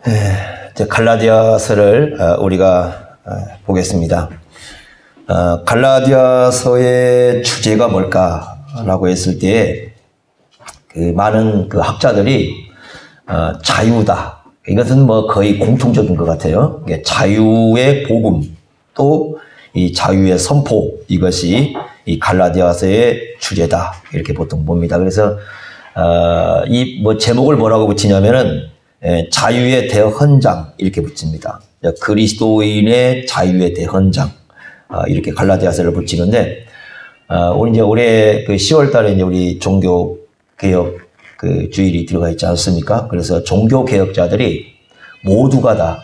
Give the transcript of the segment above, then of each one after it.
이제 갈라디아서를 우리가 보겠습니다. 갈라디아서의 주제가 뭘까라고 했을 때 많은 학자들이 자유다. 이것은 뭐 거의 공통적인 것 같아요. 자유의 복음 또 이 자유의 선포, 이것이 이 갈라디아서의 주제다, 이렇게 보통 봅니다. 그래서 이 제목을 뭐라고 붙이냐면은 자유의 대헌장, 이렇게 붙입니다. 그리스도인의 자유의 대헌장, 이렇게 갈라디아서를 붙이는데, 우리 이제 올해 10월 달에 이제 우리 종교 개혁 주일이 들어가 있지 않습니까? 그래서 종교 개혁자들이 모두가 다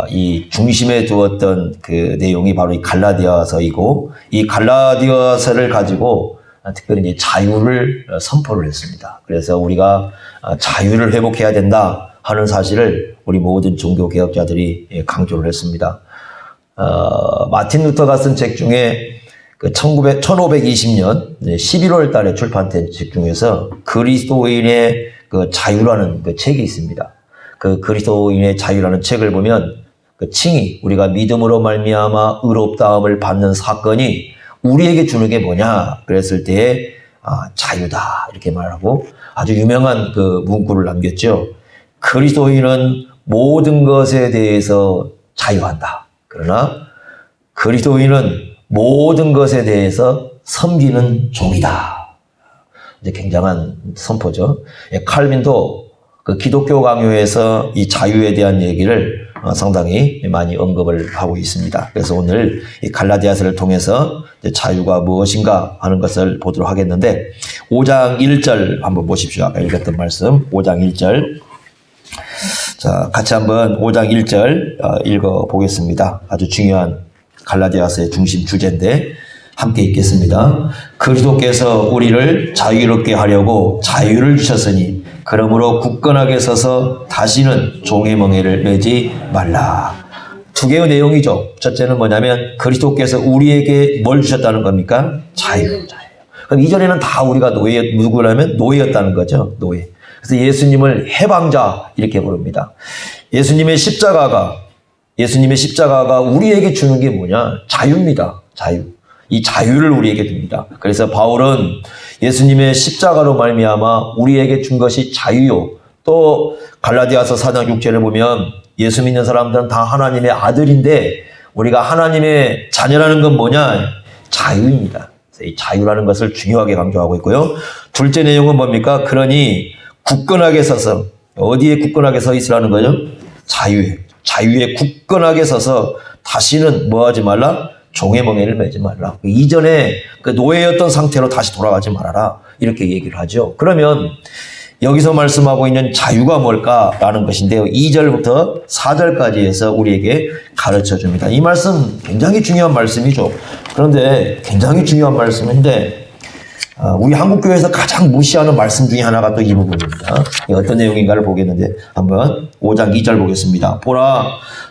이 중심에 두었던 내용이 바로 이 갈라디아서이고, 이 갈라디아서를 가지고 특별히 이제 자유를 선포를 했습니다. 그래서 우리가 자유를 회복해야 된다 하는 사실을 우리 모든 종교 개혁자들이 강조를 했습니다. 마틴 루터가 쓴 책 중에 1520년 11월 달에 출판된 책 중에서 그리스도인의 자유라는 책이 있습니다. 그리스도인의 자유라는 책을 보면 칭의, 우리가 믿음으로 말미암아 의롭다함을 받는 사건이 우리에게 주는 게 뭐냐 그랬을 때 자유다, 이렇게 말하고 아주 유명한 문구를 남겼죠. 그리스도인은 모든 것에 대해서 자유한다. 그러나 그리스도인은 모든 것에 대해서 섬기는 종이다. 이제 굉장한 선포죠. 칼빈도 기독교 강요에서 이 자유에 대한 얘기를 상당히 많이 언급을 하고 있습니다. 그래서 오늘 이 갈라디아서를 통해서 자유가 무엇인가 하는 것을 보도록 하겠는데, 5장 1절 한번 보십시오. 아까 읽었던 말씀 5장 1절. 자, 같이 한번 5장 1절 읽어 보겠습니다. 아주 중요한 갈라디아서의 중심 주제인데 함께 읽겠습니다. 그리스도께서 우리를 자유롭게 하려고 자유를 주셨으니 그러므로 굳건하게 서서 다시는 종의 멍에를 매지 말라. 두 개의 내용이죠. 첫째는 뭐냐면 그리스도께서 우리에게 뭘 주셨다는 겁니까? 자유. 그럼 이전에는 다 우리가 누구라면 노예였다는 거죠. 노예. 그래서 예수님을 해방자, 이렇게 부릅니다. 예수님의 십자가가 우리에게 주는 게 뭐냐? 자유입니다. 자유. 이 자유를 우리에게 줍니다. 그래서 바울은 예수님의 십자가로 말미암아 우리에게 준 것이 자유요. 또 갈라디아서 4장 6절을 보면 예수 믿는 사람들은 다 하나님의 아들인데 우리가 하나님의 자녀라는 건 뭐냐? 자유입니다. 그래서 이 자유라는 것을 중요하게 강조하고 있고요. 둘째 내용은 뭡니까? 그러니 굳건하게 서서, 어디에 굳건하게 서 있으라는 거죠? 자유에 굳건하게 서서 다시는 뭐 하지 말라? 종의 멍에를 매지 말라. 이전에 노예였던 상태로 다시 돌아가지 말아라, 이렇게 얘기를 하죠. 그러면 여기서 말씀하고 있는 자유가 뭘까라는 것인데요. 2절부터 4절까지 해서 우리에게 가르쳐 줍니다. 이 말씀 굉장히 중요한 말씀이죠. 그런데 굉장히 중요한 말씀인데 우리 한국교회에서 가장 무시하는 말씀 중에 하나가 또 이 부분입니다. 어떤 내용인가를 보겠는데 한번 5장 2절 보겠습니다. 보라,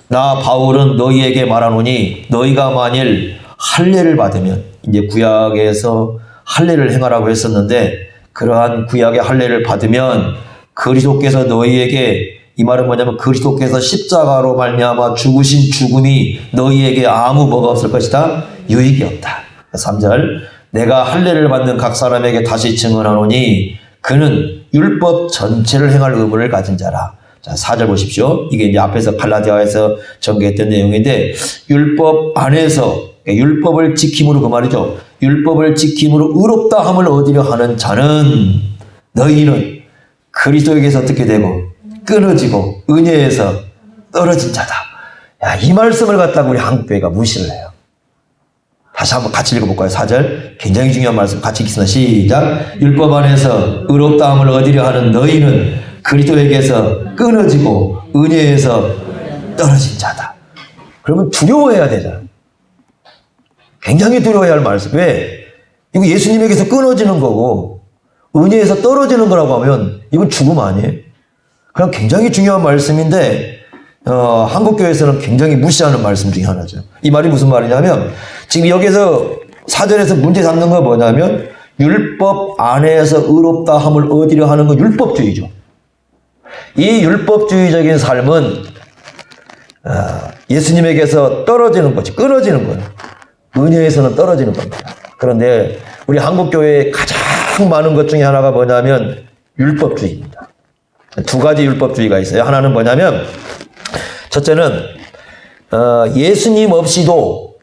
나 바울은 너희에게 말하노니 너희가 만일 할례를 받으면, 이제 구약에서 할례를 행하라고 했었는데 그러한 구약의 할례를 받으면 그리스도께서 너희에게, 이 말은 뭐냐면 그리스도께서 십자가로 말미암아 죽으신 죽음이 너희에게 아무 뭐가 없을 것이다? 유익이 없다. 3절, 내가 할례를 받는 각 사람에게 다시 증언하노니 그는 율법 전체를 행할 의무를 가진 자라. 자, 4절 보십시오. 이게 이제 앞에서 갈라디아에서 전개했던 내용인데, 율법 안에서, 율법을 지킴으로, 그 말이죠. 율법을 지킴으로 의롭다함을 얻으려 하는 자는, 너희는 그리스도에게서 어떻게 되고 끊어지고 은혜에서 떨어진 자다. 야, 이 말씀을 갖다가 우리 한국교회가 무시를 해요. 다시 한번 같이 읽어볼까요? 4절. 굉장히 중요한 말씀 같이 읽습니다. 시작. 율법 안에서 의롭다함을 얻으려 하는 너희는 그리스도에게서 끊어지고 은혜에서 떨어진 자다. 그러면 두려워해야 되잖아요. 굉장히 두려워해야 할 말씀. 왜? 이거 예수님에게서 끊어지는 거고 은혜에서 떨어지는 거라고 하면 이건 죽음 아니에요? 그럼 굉장히 중요한 말씀인데 한국교회에서는 굉장히 무시하는 말씀 중에 하나죠. 이 말이 무슨 말이냐면 지금 여기서 4절에서 문제 삼는 거 뭐냐면 율법 안에서 의롭다함을 얻으려 하는 건 율법주의죠. 이 율법주의적인 삶은 예수님에게서 떨어지는 거지, 끊어지는 거예요. 은혜에서는 떨어지는 겁니다. 그런데 우리 한국교회에 가장 많은 것 중에 하나가 뭐냐면 율법주의입니다. 두 가지 율법주의가 있어요. 하나는 뭐냐면 첫째는 예수님이 없이도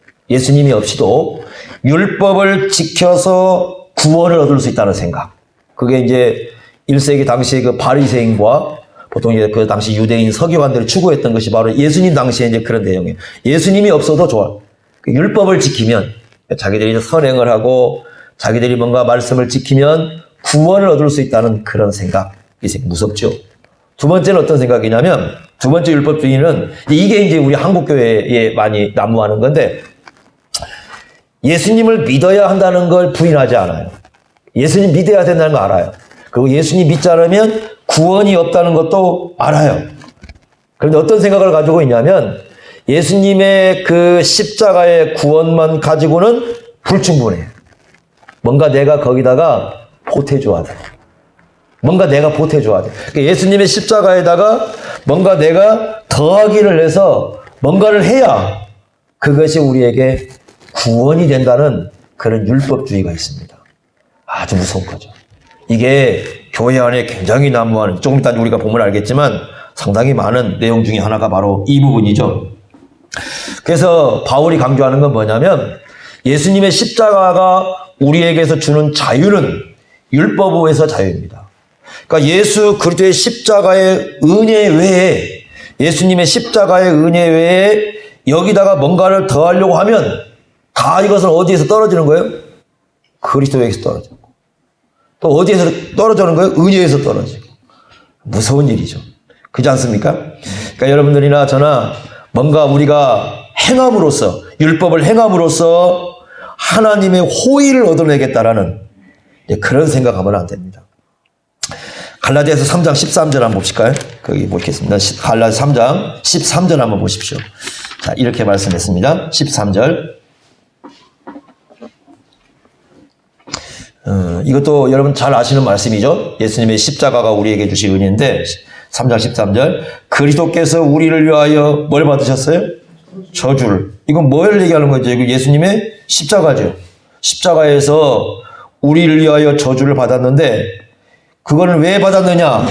율법을 지켜서 구원을 얻을 수 있다는 생각. 그게 이제 1세기 당시의 그 바리새인과 보통 이제 그 당시 유대인 서기관들이 추구했던 것이 바로 예수님 당시에 이제 그런 내용이에요. 예수님이 없어도 좋아. 그 율법을 지키면 자기들이 이제 선행을 하고 자기들이 뭔가 말씀을 지키면 구원을 얻을 수 있다는 그런 생각. 무섭죠. 두 번째는 어떤 생각이냐면 두 번째 율법주의는 이게 이제 우리 한국교회에 많이 난무하는 건데 예수님을 믿어야 한다는 걸 부인하지 않아요. 예수님 믿어야 된다는 거 알아요. 그리고 예수님 믿지 않으면 구원이 없다는 것도 알아요. 그런데 어떤 생각을 가지고 있냐면 예수님의 그 십자가의 구원만 가지고는 불충분해요. 뭔가 내가 거기다가 보태줘야 돼. 뭔가 내가 보태줘야 돼. 그러니까 예수님의 십자가에다가 뭔가 내가 더하기를 해서 뭔가를 해야 그것이 우리에게 구원이 된다는 그런 율법주의가 있습니다. 아주 무서운 거죠. 이게 교회 안에 굉장히 난무하는, 조금 이따 우리가 보면 알겠지만 상당히 많은 내용 중에 하나가 바로 이 부분이죠. 그래서 바울이 강조하는 건 뭐냐면 예수님의 십자가가 우리에게서 주는 자유는 율법에서 자유입니다. 그러니까 예수 그리스도의 십자가의 은혜 외에, 예수님의 십자가의 은혜 외에 여기다가 뭔가를 더하려고 하면 다 이것은 어디에서 떨어지는 거예요? 그리스도에게서 떨어지고. 또 어디에서 떨어지는 거예요? 은혜에서 떨어지고. 무서운 일이죠. 그렇지 않습니까? 그러니까 여러분들이나 저나 뭔가 우리가 행함으로써, 율법을 행함으로써 하나님의 호의를 얻어내겠다라는 그런 생각하면 안 됩니다. 갈라디아서 3장 13절 한번 보실까요? 거기 보겠습니다. 갈라디아서 3장 13절 한번 보십시오. 자, 이렇게 말씀했습니다. 13절. 이것도 여러분 잘 아시는 말씀이죠. 예수님의 십자가가 우리에게 주신 은혜인데 3장 13절. 그리스도께서 우리를 위하여 뭘 받으셨어요? 저주를. 이건 뭘 얘기하는 거죠? 이거 예수님의 십자가죠. 십자가에서 우리를 위하여 저주를 받았는데 그거는 왜 받았느냐?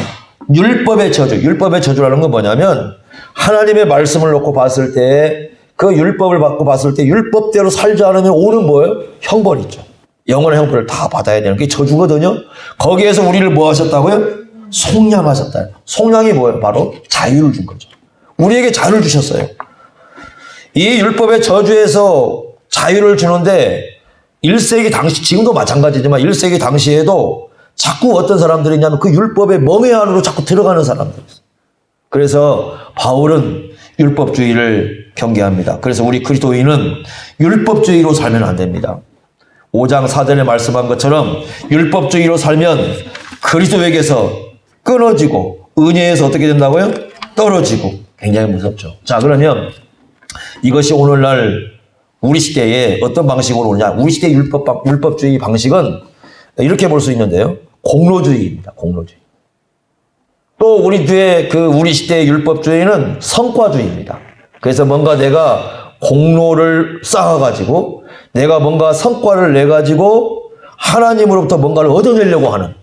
율법의 저주. 율법의 저주라는 건 뭐냐면 하나님의 말씀을 놓고 봤을 때 그 율법을 받고 봤을 때 율법대로 살지 않으면 오는 뭐예요? 형벌이 있죠. 영원한 형벌을 다 받아야 되는 게 저주거든요. 거기에서 우리를 뭐 하셨다고요? 속량하셨다. 속량이 뭐예요? 바로 자유를 준 거죠. 우리에게 자유를 주셨어요. 이 율법의 저주에서 자유를 주는데 1세기 당시, 지금도 마찬가지지만 1세기 당시에도 자꾸 어떤 사람들이 있냐면 그 율법의 멍에 안으로 자꾸 들어가는 사람들. 그래서 바울은 율법주의를 경계합니다. 그래서 우리 그리스도인은 율법주의로 살면 안 됩니다. 5장 4절에 말씀한 것처럼 율법주의로 살면 그리스도에게서 끊어지고 은혜에서 어떻게 된다고요? 떨어지고. 굉장히 무섭죠. 자, 그러면 이것이 오늘날 우리 시대에 어떤 방식으로 오느냐? 우리 시대의 율법주의 방식은 이렇게 볼 수 있는데요. 공로주의입니다. 공로주의. 또 우리 시대의 율법주의는 성과주의입니다. 그래서 뭔가 내가 공로를 쌓아가지고 내가 뭔가 성과를 내가지고 하나님으로부터 뭔가를 얻어내려고 하는,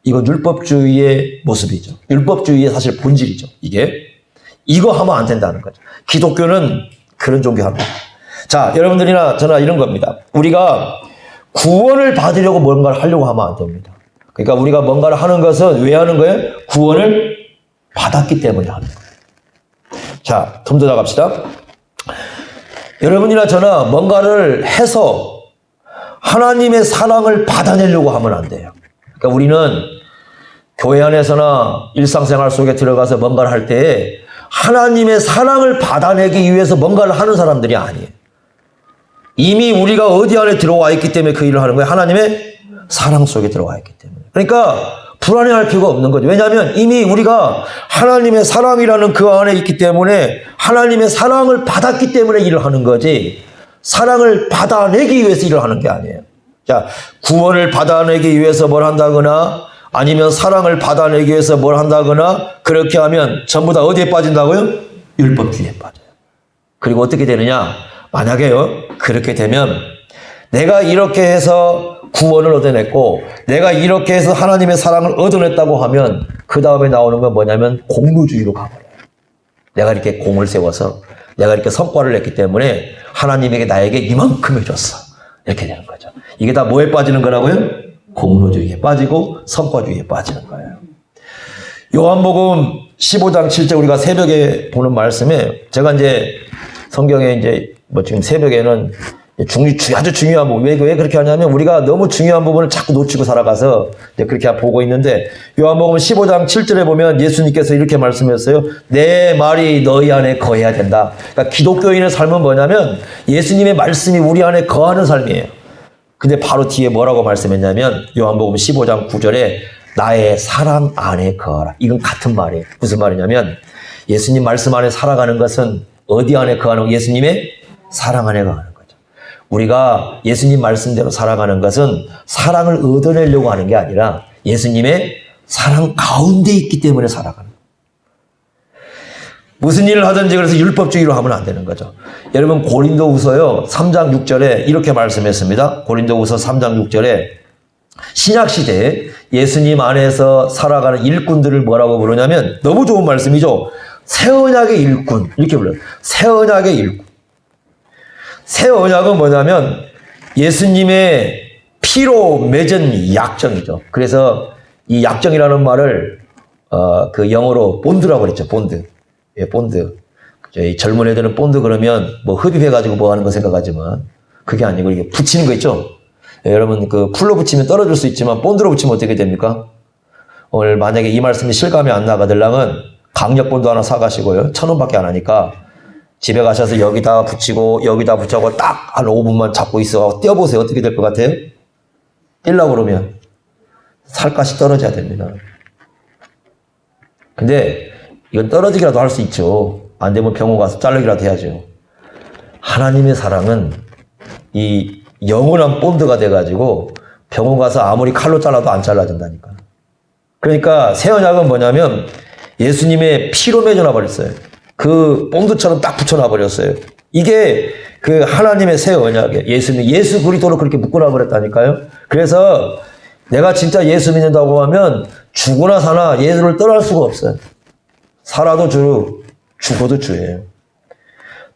이건 율법주의의 모습이죠. 율법주의의 사실 본질이죠. 이거 하면 안 된다는 거죠. 기독교는 그런 종교합니다. 자, 여러분들이나 저나 이런 겁니다. 우리가 구원을 받으려고 뭔가를 하려고 하면 안 됩니다. 그러니까 우리가 뭔가를 하는 것은 왜 하는 거예요? 구원을 받았기 때문에 하는 거예요. 자, 좀 더 나갑시다. 여러분이나 저나 뭔가를 해서 하나님의 사랑을 받아내려고 하면 안 돼요. 그러니까 우리는 교회 안에서나 일상생활 속에 들어가서 뭔가를 할 때 하나님의 사랑을 받아내기 위해서 뭔가를 하는 사람들이 아니에요. 이미 우리가 어디 안에 들어와 있기 때문에 그 일을 하는 거예요. 하나님의 사랑 속에 들어와 있기 때문에. 그러니까 불안해할 필요가 없는 거죠. 왜냐하면 이미 우리가 하나님의 사랑이라는 그 안에 있기 때문에 하나님의 사랑을 받았기 때문에 일을 하는 거지, 사랑을 받아내기 위해서 일을 하는 게 아니에요. 자, 구원을 받아내기 위해서 뭘 한다거나 아니면 사랑을 받아내기 위해서 뭘 한다거나 그렇게 하면 전부 다 어디에 빠진다고요? 율법주의에 빠져요. 그리고 어떻게 되느냐? 만약에요, 그렇게 되면 내가 이렇게 해서 구원을 얻어냈고 내가 이렇게 해서 하나님의 사랑을 얻어냈다고 하면 그 다음에 나오는 건 뭐냐면 공로주의로 가버려요. 내가 이렇게 공을 세워서 내가 이렇게 성과를 냈기 때문에 하나님에게 나에게 이만큼 해줬어. 이렇게 되는 거죠. 이게 다 뭐에 빠지는 거라고요? 공로주의에 빠지고 성과주의에 빠지는 거예요. 요한복음 15장 7절 우리가 새벽에 보는 말씀에 제가 이제 성경에 이제 뭐 지금 새벽에는 아주 중요한 부분. 왜 그렇게 하냐면 우리가 너무 중요한 부분을 자꾸 놓치고 살아가서 이제 그렇게 보고 있는데 요한복음 15장 7절에 보면 예수님께서 이렇게 말씀하셨어요. 내 말이 너희 안에 거해야 된다. 그러니까 기독교인의 삶은 뭐냐면 예수님의 말씀이 우리 안에 거하는 삶이에요. 근데 바로 뒤에 뭐라고 말씀했냐면 요한복음 15장 9절에 나의 사랑 안에 거하라. 이건 같은 말이에요. 무슨 말이냐면 예수님 말씀 안에 살아가는 것은 어디 안에 거하는 거예요? 예수님의 사랑 안에 거하는 거예요. 우리가 예수님 말씀대로 살아가는 것은 사랑을 얻어내려고 하는 게 아니라 예수님의 사랑 가운데 있기 때문에 살아가는 거예요. 무슨 일을 하든지 그래서 율법주의로 하면 안 되는 거죠. 여러분 고린도후서요 3장 6절에 이렇게 말씀했습니다. 고린도후서 3장 6절에 신약시대에 예수님 안에서 살아가는 일꾼들을 뭐라고 부르냐면 너무 좋은 말씀이죠. 새 언약의 일꾼 이렇게 불러요. 새 언약의 일꾼. 새 언약은 뭐냐면 예수님의 피로 맺은 약정이죠. 그래서 이 약정이라는 말을 그 영어로 본드라고 그랬죠. 본드. 예, 본드. 이 젊은 애들은 본드 그러면 뭐 흡입해가지고 뭐 하는 거 생각하지만 그게 아니고 이게 붙이는 거 있죠. 예, 여러분 그 풀로 붙이면 떨어질 수 있지만 본드로 붙이면 어떻게 됩니까? 오늘 만약에 이 말씀이 실감이 안 나가들랑은 강력 본드 하나 사가시고요. 1,000원밖에 안 하니까 집에 가셔서 여기다 붙이고 여기다 붙이고 딱 한 5분만 잡고 있어 떼어보세요. 어떻게 될 것 같아요? 떼려고 그러면 살갗이 떨어져야 됩니다. 근데 이건 떨어지기라도 할 수 있죠. 안 되면 병원 가서 자르기라도 해야죠. 하나님의 사랑은 이 영원한 본드가 돼가지고 병원 가서 아무리 칼로 잘라도 안 잘라진다니까. 그러니까 새 언약은 뭐냐면 예수님의 피로 맺어놔 버렸어요. 그 본드처럼 딱 붙여놔 버렸어요. 이게 그 하나님의 새 언약이에요. 예수 그리스도로 그렇게 묶어놔 버렸다니까요. 그래서 내가 진짜 예수 믿는다고 하면 죽으나 사나 예수를 떠날 수가 없어요. 살아도 주, 죽어도 주예요.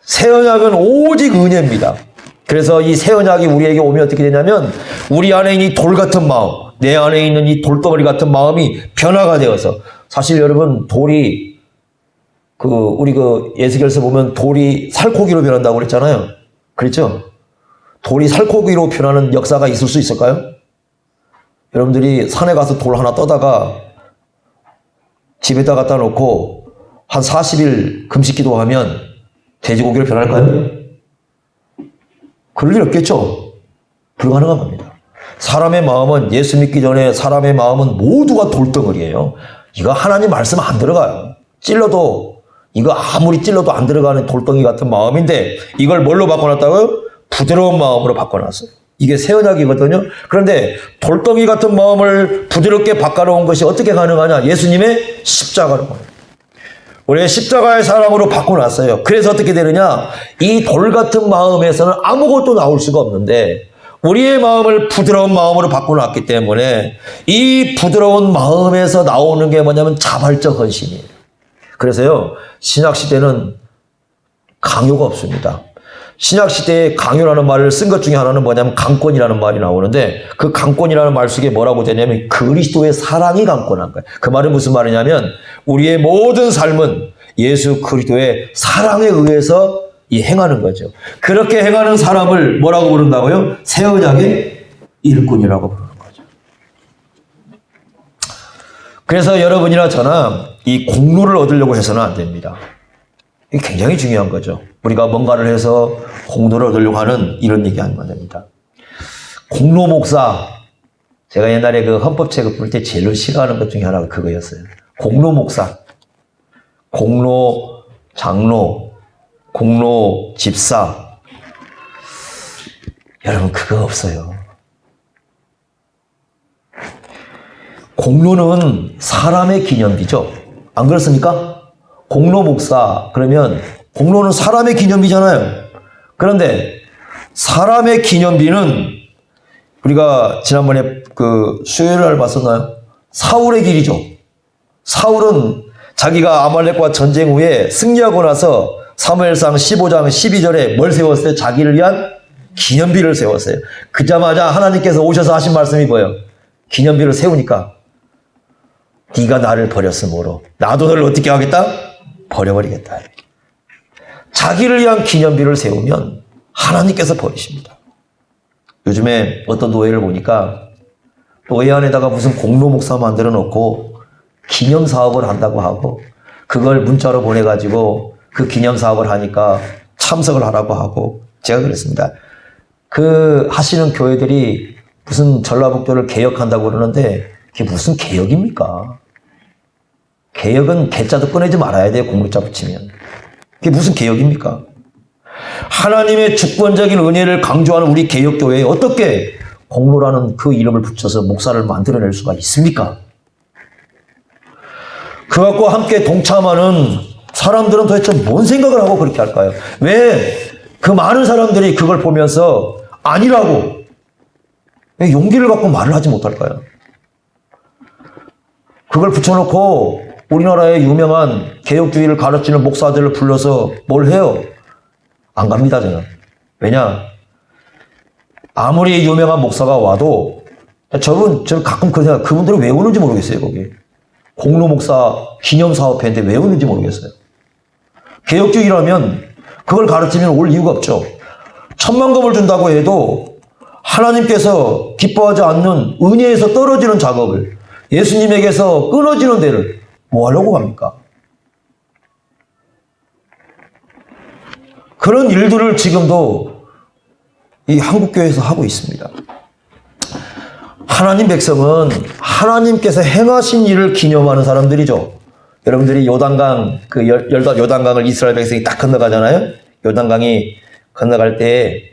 새 언약은 오직 은혜입니다. 그래서 이 새 언약이 우리에게 오면 어떻게 되냐면 우리 안에 있는 이 돌 같은 마음, 내 안에 있는 이 돌덩어리 같은 마음이 변화가 되어서 사실 여러분 돌이 우리 예수결서 보면 돌이 살코기로 변한다고 그랬잖아요. 그랬죠? 돌이 살코기로 변하는 역사가 있을 수 있을까요? 여러분들이 산에 가서 돌 하나 떠다가 집에다 갖다 놓고 한 40일 금식 기도하면 돼지고기로 변할까요? 그럴 일 없겠죠? 불가능한 겁니다. 사람의 마음은 예수 믿기 전에 사람의 마음은 모두가 돌덩어리예요. 이거 하나님 말씀 안 들어가요. 이거 아무리 찔러도 안 들어가는 돌덩이 같은 마음인데 이걸 뭘로 바꿔놨다고요? 부드러운 마음으로 바꿔놨어요. 이게 새 언약이거든요. 그런데 돌덩이 같은 마음을 부드럽게 바꿔놓은 것이 어떻게 가능하냐? 예수님의 십자가로. 우리의 십자가의 사랑으로 바꿔놨어요. 그래서 어떻게 되느냐? 이 돌 같은 마음에서는 아무것도 나올 수가 없는데 우리의 마음을 부드러운 마음으로 바꿔놨기 때문에 이 부드러운 마음에서 나오는 게 뭐냐면 자발적 헌신이에요. 그래서요, 신약시대는 강요가 없습니다. 신약시대에 강요라는 말을 쓴 것 중에 하나는 뭐냐면 강권이라는 말이 나오는데 그 강권이라는 말 속에 뭐라고 되냐면 그리스도의 사랑이 강권한 거예요. 그 말은 무슨 말이냐면 우리의 모든 삶은 예수 그리스도의 사랑에 의해서 행하는 거죠. 그렇게 행하는 사람을 뭐라고 부른다고요? 새 언약의 일꾼이라고 부르는 거죠. 그래서 여러분이나 저나 이 공로를 얻으려고 해서는 안 됩니다. 이게 굉장히 중요한 거죠. 우리가 뭔가를 해서 공로를 얻으려고 하는 이런 얘기 하면 안 됩니다. 공로 목사, 제가 옛날에 그 헌법책을 볼 때 제일 싫어하는 것 중에 하나가 그거였어요. 공로 목사, 공로 장로, 공로 집사. 여러분 그거 없어요. 공로는 사람의 기념비죠. 안 그렇습니까? 공로 목사 그러면 공로는 사람의 기념비잖아요. 그런데 사람의 기념비는 우리가 지난번에 그 수요일 날 봤었나요? 사울의 길이죠. 사울은 자기가 아말렉과 전쟁 후에 승리하고 나서 사무엘상 15장 12절에 뭘 세웠어요? 자기를 위한 기념비를 세웠어요. 그자마자 하나님께서 오셔서 하신 말씀이 뭐예요? 기념비를 세우니까 네가 나를 버렸으므로 나도 너를 어떻게 하겠다? 버려버리겠다. 자기를 위한 기념비를 세우면 하나님께서 버리십니다. 요즘에 어떤 노예를 보니까 노예 안에다가 무슨 공로 목사 만들어 놓고 기념 사업을 한다고 하고 그걸 문자로 보내가지고 그 기념 사업을 하니까 참석을 하라고 하고 제가 그랬습니다. 그 하시는 교회들이 무슨 전라북도를 개혁한다고 그러는데 그게 무슨 개혁입니까? 개혁은 개자도 꺼내지 말아야 돼요. 공로자 붙이면. 그게 무슨 개혁입니까? 하나님의 주권적인 은혜를 강조하는 우리 개혁교회에 어떻게 공로라는 그 이름을 붙여서 목사를 만들어낼 수가 있습니까? 그것과 함께 동참하는 사람들은 도대체 뭔 생각을 하고 그렇게 할까요? 왜 그 많은 사람들이 그걸 보면서 아니라고 왜 용기를 갖고 말을 하지 못할까요? 그걸 붙여놓고 우리나라의 유명한 개혁주의를 가르치는 목사들을 불러서 뭘 해요? 안 갑니다, 저는. 왜냐? 아무리 유명한 목사가 와도 저는 가끔 그 생각, 그분들은 왜 오는지 모르겠어요, 거기. 공로 목사 기념사업회인데 왜 오는지 모르겠어요. 개혁주의라면 그걸 가르치면 올 이유가 없죠. 1,000,000금을 준다고 해도 하나님께서 기뻐하지 않는 은혜에서 떨어지는 작업을 예수님에게서 끊어지는 데를 뭐 하려고 합니까? 그런 일들을 지금도 이 한국교회에서 하고 있습니다. 하나님 백성은 하나님께서 행하신 일을 기념하는 사람들이죠. 여러분들이 요단강, 요단강을 이스라엘 백성이 딱 건너가잖아요. 요단강이 건너갈 때,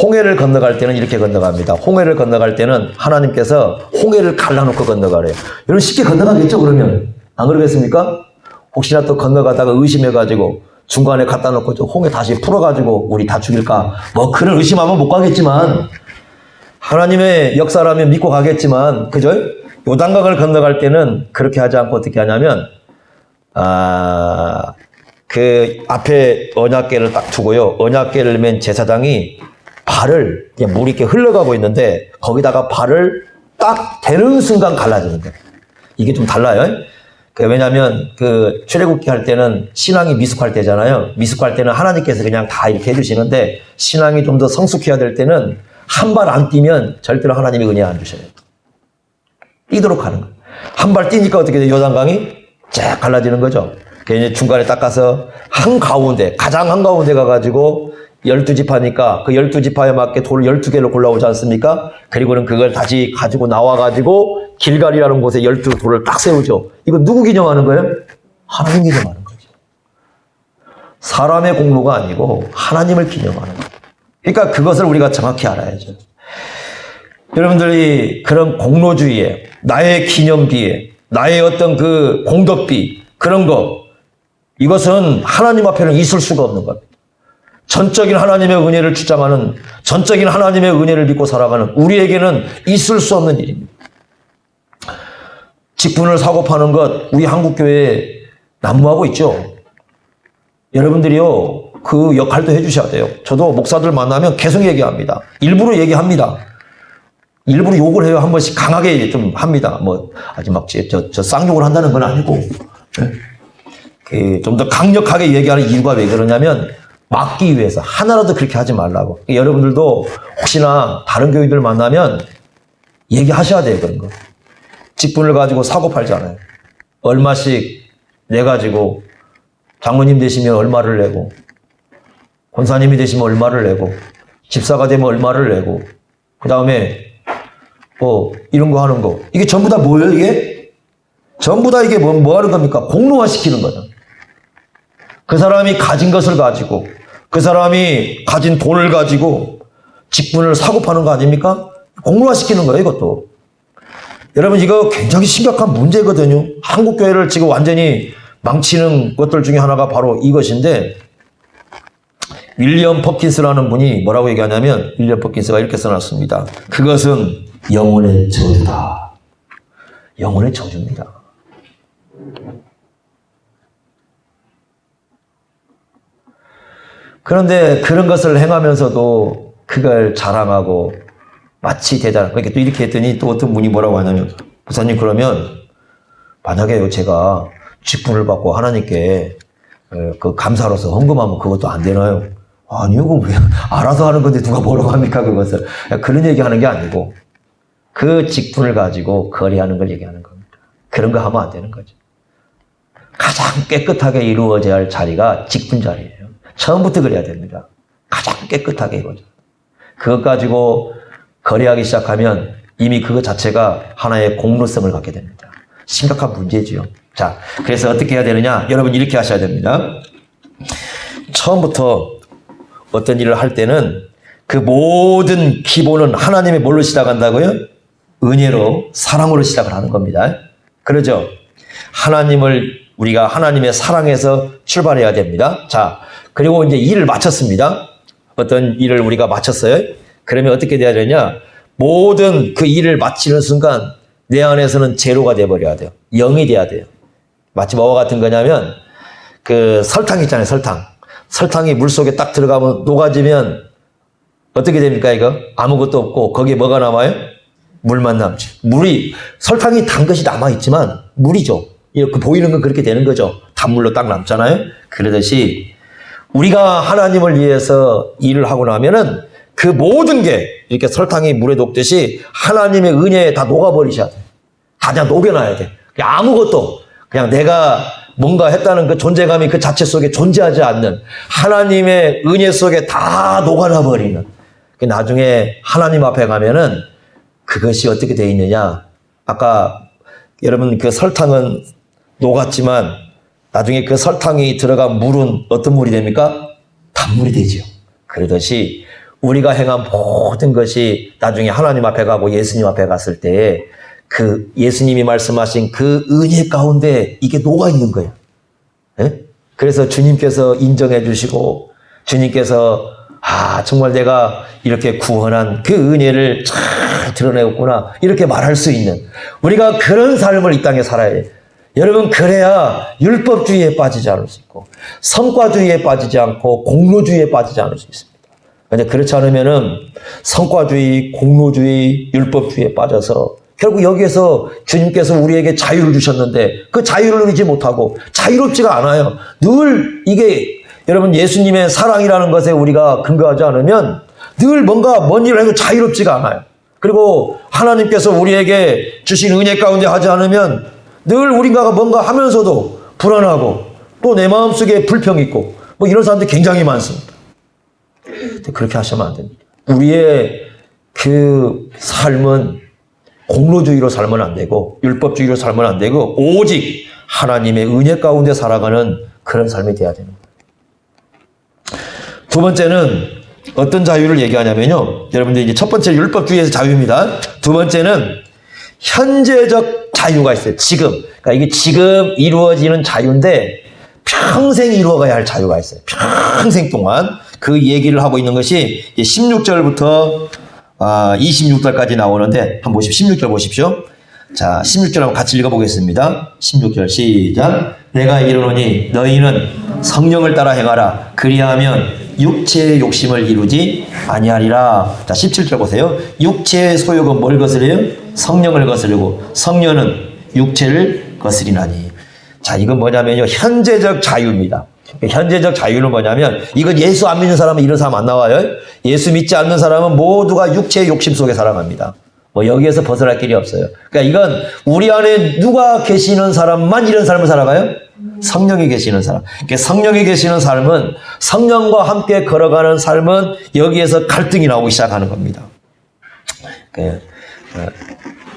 홍해를 건너갈 때는 이렇게 건너갑니다. 홍해를 건너갈 때는 하나님께서 홍해를 갈라놓고 건너가래요. 여러분 쉽게 건너가겠죠, 그러면? 안 그러겠습니까? 혹시나 또 건너가다가 의심해가지고 중간에 갖다 놓고 홍해 다시 풀어가지고 우리 다 죽일까? 뭐 그런 의심하면 못 가겠지만, 하나님의 역사라면 믿고 가겠지만, 그죠? 요단강을 건너갈 때는 그렇게 하지 않고 어떻게 하냐면, 그 앞에 언약궤를 딱 두고요. 언약궤를 맨 제사장이 발을, 물이 이렇게 흘러가고 있는데, 거기다가 발을 딱 대는 순간 갈라지는 거예요. 이게 좀 달라요. 왜냐면, 그 출애굽기 할 때는 신앙이 미숙할 때잖아요. 미숙할 때는 하나님께서 그냥 다 이렇게 해주시는데, 신앙이 좀 더 성숙해야 될 때는 한 발 안 뛰면 절대로 하나님이 은혜 안 주셔요. 뛰도록 하는 거예요. 한 발 뛰니까 어떻게 돼요? 요단강이 쫙 갈라지는 거죠. 그래서 중간에 딱 가서 한가운데, 가장 한가운데 가가지고 12지파니까 그 12지파에 맞게 돌 12개를 골라오지 않습니까? 그리고는 그걸 다시 가지고 나와가지고 길갈이라는 곳에 12돌을 딱 세우죠. 이거 누구 기념하는 거예요? 하나님 기념하는 거죠. 사람의 공로가 아니고 하나님을 기념하는 거예요. 그러니까 그것을 우리가 정확히 알아야죠. 여러분들이 그런 공로주의에, 나의 기념비에, 나의 어떤 그 공덕비, 그런 거, 이것은 하나님 앞에는 있을 수가 없는 겁니다. 전적인 하나님의 은혜를 주장하는, 전적인 하나님의 은혜를 믿고 살아가는 우리에게는 있을 수 없는 일입니다. 직분을 사고 파는 것, 우리 한국교회에 난무하고 있죠. 여러분들이요, 그 역할도 해주셔야 돼요. 저도 목사들 만나면 계속 얘기합니다. 일부러 얘기합니다. 일부러 욕을 해요. 한 번씩 강하게 좀 합니다. 뭐, 아직 막, 저 쌍욕을 한다는 건 아니고, 좀 더 강력하게 얘기하는 이유가 왜 그러냐면, 막기 위해서. 하나라도 그렇게 하지 말라고. 여러분들도 혹시나 다른 교회들 만나면 얘기하셔야 돼요. 그런 거. 직분을 가지고 사고 팔잖아요. 얼마씩 내가지고, 장로님 되시면 얼마를 내고, 권사님이 되시면 얼마를 내고, 집사가 되면 얼마를 내고, 그 다음에, 이런 거 하는 거. 이게 전부 다 뭐예요, 이게? 전부 다 이게 뭐 하는 겁니까? 공로화 시키는 거죠. 그 사람이 가진 것을 가지고, 그 사람이 가진 돈을 가지고 직분을 사고 파는 거 아닙니까? 공로화 시키는 거예요, 이것도. 여러분 이거 굉장히 심각한 문제거든요. 한국 교회를 지금 완전히 망치는 것들 중에 하나가 바로 이것인데, 윌리엄 퍼킨스라는 분이 뭐라고 얘기하냐면, 윌리엄 퍼킨스가 이렇게 써놨습니다. 그것은 영혼의 저주다. 영혼의 저주입니다. 그런데 그런 것을 행하면서도 그걸 자랑하고 마치 대단한, 그러니까 또 이렇게 했더니 또 어떤 분이 뭐라고 하냐면, 목사님 그러면 만약에 제가 직분을 받고 하나님께 그 감사로서 헌금하면 그것도 안 되나요? 아니요, 그거 왜 알아서 하는 건데 누가 뭐라고 합니까 그것을. 그런 얘기하는 게 아니고 그 직분을 가지고 거래하는 걸 얘기하는 겁니다. 그런 거 하면 안 되는 거죠. 가장 깨끗하게 이루어져야 할 자리가 직분 자리예요. 처음부터 그래야 됩니다. 가장 깨끗하게 이루어져. 그것 가지고 거래하기 시작하면 이미 그것 자체가 하나의 공로성을 갖게 됩니다. 심각한 문제지요. 자, 그래서 어떻게 해야 되느냐? 여러분 이렇게 하셔야 됩니다. 처음부터 어떤 일을 할 때는 그 모든 기본은 하나님의 뭘로 시작한다고요? 은혜로, 사랑으로 시작을 하는 겁니다. 그러죠? 우리가 하나님의 사랑에서 출발해야 됩니다. 자, 그리고 이제 일을 마쳤습니다. 어떤 일을 우리가 마쳤어요. 그러면 어떻게 돼야 되냐? 모든 그 일을 마치는 순간 내 안에서는 제로가 돼버려야 돼요. 0이 돼야 돼요. 마치 뭐와 같은 거냐면 그 설탕 있잖아요. 설탕이 물속에 딱 들어가면 녹아지면 어떻게 됩니까 이거? 아무것도 없고 거기에 뭐가 남아요? 물만 남지. 설탕이 단 것이 남아있지만 물이죠. 이렇게 보이는 건 그렇게 되는 거죠. 단물로 딱 남잖아요. 그러듯이 우리가 하나님을 위해서 일을 하고 나면은 그 모든 게 이렇게 설탕이 물에 녹듯이 하나님의 은혜에 다 녹아버리셔야 돼. 다 그냥 녹여놔야 돼. 아무것도 그냥 내가 뭔가 했다는 그 존재감이 그 자체 속에 존재하지 않는 하나님의 은혜 속에 다 녹아나버리는. 나중에 하나님 앞에 가면은 그것이 어떻게 되어 있느냐. 아까 여러분 그 설탕은 녹았지만 나중에 그 설탕이 들어간 물은 어떤 물이 됩니까? 단물이 되지요. 그러듯이 우리가 행한 모든 것이 나중에 하나님 앞에 가고 예수님 앞에 갔을 때 그 예수님이 말씀하신 그 은혜 가운데 이게 녹아 있는 거예요. 예? 그래서 주님께서 인정해 주시고 주님께서 정말 내가 이렇게 구원한 그 은혜를 잘 드러내었구나 이렇게 말할 수 있는 우리가 그런 삶을 이 땅에 살아야 해요. 여러분 그래야 율법주의에 빠지지 않을 수 있고 성과주의에 빠지지 않고 공로주의에 빠지지 않을 수 있습니다. 근데 그렇지 않으면은 성과주의, 공로주의, 율법주의에 빠져서 결국 여기에서 주님께서 우리에게 자유를 주셨는데 그 자유를 누리지 못하고 자유롭지가 않아요. 늘 이게 여러분 예수님의 사랑이라는 것에 우리가 근거하지 않으면 늘 뭔가 뭔 일을 해도 자유롭지가 않아요. 그리고 하나님께서 우리에게 주신 은혜 가운데 하지 않으면 늘 우리가 뭔가 하면서도 불안하고 또 내 마음속에 불평이 있고 뭐 이런 사람들이 굉장히 많습니다. 그렇게 하시면 안 됩니다. 우리의 그 삶은 공로주의로 살면 안 되고 율법주의로 살면 안 되고 오직 하나님의 은혜 가운데 살아가는 그런 삶이 돼야 되는 거예요. 두 번째는 어떤 자유를 얘기하냐면요. 여러분들 이제 첫 번째 율법주의에서 자유입니다. 두 번째는 현재적 자유가 있어요. 지금. 그러니까 이게 지금 이루어지는 자유인데 평생 이루어가야 할 자유가 있어요. 평생 동안 그 얘기를 하고 있는 것이 16절부터 26절까지 나오는데 한번 보십시오. 16절 보십시오. 자, 16절 한번 같이 읽어보겠습니다. 16절 시작. 내가 이르노니 너희는 성령을 따라 행하라. 그리하면 육체의 욕심을 이루지 아니하리라. 자, 17절 보세요. 육체의 소욕은 뭘 거스려요? 성령을 거스르고 성령은 육체를 거스리나니. 자, 이건 뭐냐면요. 현재적 자유입니다. 현재적 자유는 뭐냐면 이건 예수 안 믿는 사람은 이런 사람 안 나와요. 예수 믿지 않는 사람은 모두가 육체의 욕심 속에 살아갑니다. 뭐 여기에서 벗어날 길이 없어요. 그러니까 이건 우리 안에 누가 계시는 사람만 이런 삶을 살아가요? 성령이 계시는 사람. 그러니까 성령이 계시는 삶은 성령과 함께 걸어가는 삶은 여기에서 갈등이 나오기 시작하는 겁니다.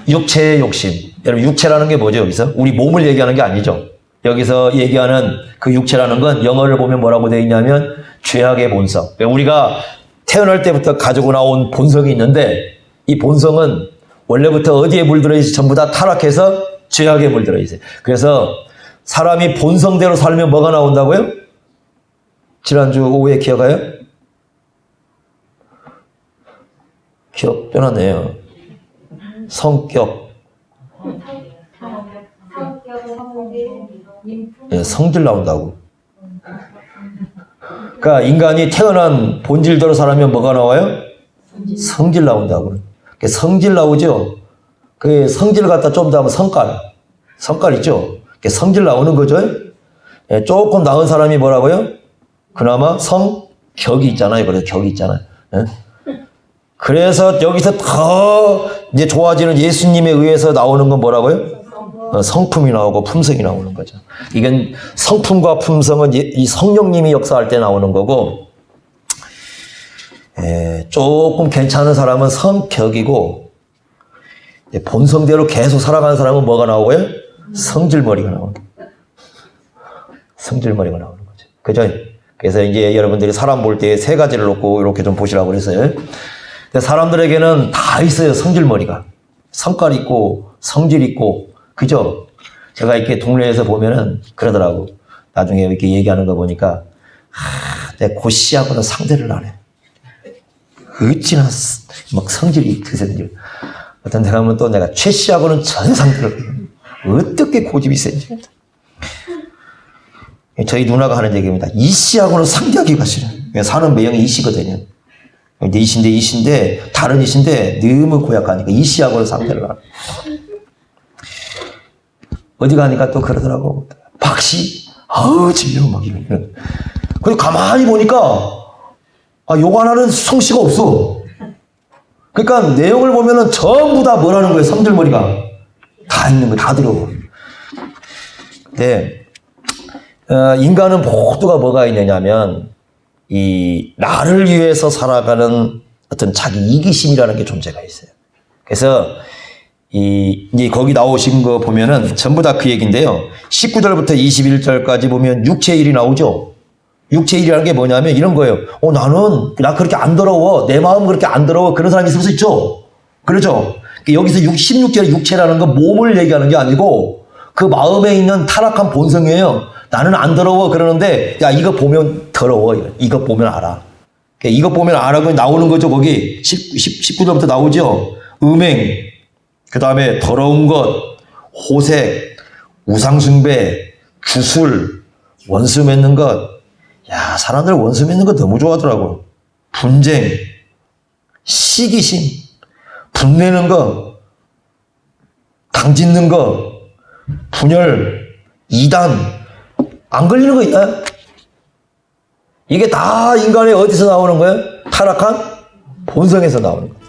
육체의 욕심. 여러분 육체라는 게 뭐죠 여기서? 우리 몸을 얘기하는 게 아니죠. 여기서 얘기하는 그 육체라는 건 영어를 보면 뭐라고 되어 있냐면 죄악의 본성. 우리가 태어날 때부터 가지고 나온 본성이 있는데 이 본성은 원래부터 어디에 물들어 있어? 전부 다 타락해서 죄악에 물들어 있어요. 그래서 사람이 본성대로 살면 뭐가 나온다고요? 지난주 오후에 기억해요? 기억 빼놨네요. 성격. 예, 성질 나온다고. 그러니까 인간이 태어난 본질대로 살면 뭐가 나와요? 성질 나온다고. 성질 나오죠? 그 성질 갖다 좀 더 하면 성깔 있죠? 성질 나오는 거죠? 예, 조금 나은 사람이 뭐라고요? 그나마 성격이 있잖아요. 그래서 격이 있잖아요. 예? 그래서 여기서 더 이제 좋아지는 예수님에 의해서 나오는 건 뭐라고요? 성품이 나오고 품성이 나오는 거죠. 이건 성품과 품성은 이 성령님이 역사할 때 나오는 거고, 조금 괜찮은 사람은 성격이고, 본성대로 계속 살아가는 사람은 뭐가 나오고요? 성질머리가 나오는 거예요. 성질머리가 나오는 거죠. 그죠? 그래서 이제 여러분들이 사람 볼 때 세 가지를 놓고 이렇게 좀 보시라고 그랬어요. 사람들에게는 다 있어요. 성질머리가. 성깔 있고, 성질 있고, 그죠? 제가 이렇게 동네에서 보면은 그러더라고. 나중에 이렇게 얘기하는 거 보니까, 내 고씨하고는 상대를 안 해. 어찌나 막 성질이 드세요. 어떤 데 가면 또 내가 최씨하고는 전혀 상대를 안 해. 어떻게 고집이 센지. 저희 누나가 하는 얘기입니다. 이씨하고는 상대하기가 싫어. 사는 매형이 이씨거든요. 이씨인데, 다른 이씨인데, 너무 고약하니까 이씨하고는 상대를 안 해. 어디 가니까 또 그러더라고. 박씨? 질려, 막 이런. 근데 가만히 보니까, 욕 안 하는 성씨가 없어. 그러니까 내용을 보면은 전부 다 뭐라는 거예요, 성질머리가. 다 있는 거, 다 들어. 네. 인간은 모두가 뭐가 있느냐면, 나를 위해서 살아가는 어떤 자기 이기심이라는 게 존재가 있어요. 그래서, 이제 거기 나오신 거 보면은 전부 다 그 얘기인데요. 19절부터 21절까지 보면 육체일이 나오죠. 육체일이라는 게 뭐냐면 이런 거예요. 나 그렇게 안 더러워. 내 마음 그렇게 안 더러워. 그런 사람이 있을 수 있죠. 그렇죠. 여기서 16절에 육체라는 건 몸을 얘기하는 게 아니고 그 마음에 있는 타락한 본성이에요. 나는 안 더러워. 그러는데, 야, 이거 보면 더러워. 이거 보면 알아. 이거 보면 알아고 나오는 거죠. 거기 19절부터 나오죠. 음행. 그 다음에 더러운 것, 호색, 우상숭배, 주술, 원수 맺는 것. 야, 사람들 원수 맺는 거 너무 좋아하더라고. 분쟁, 시기심, 분내는 거, 당짓는 거, 분열, 이단, 안 걸리는 거 있나요? 이게 다 인간의 어디서 나오는 거예요? 타락한 본성에서 나오는 거예요.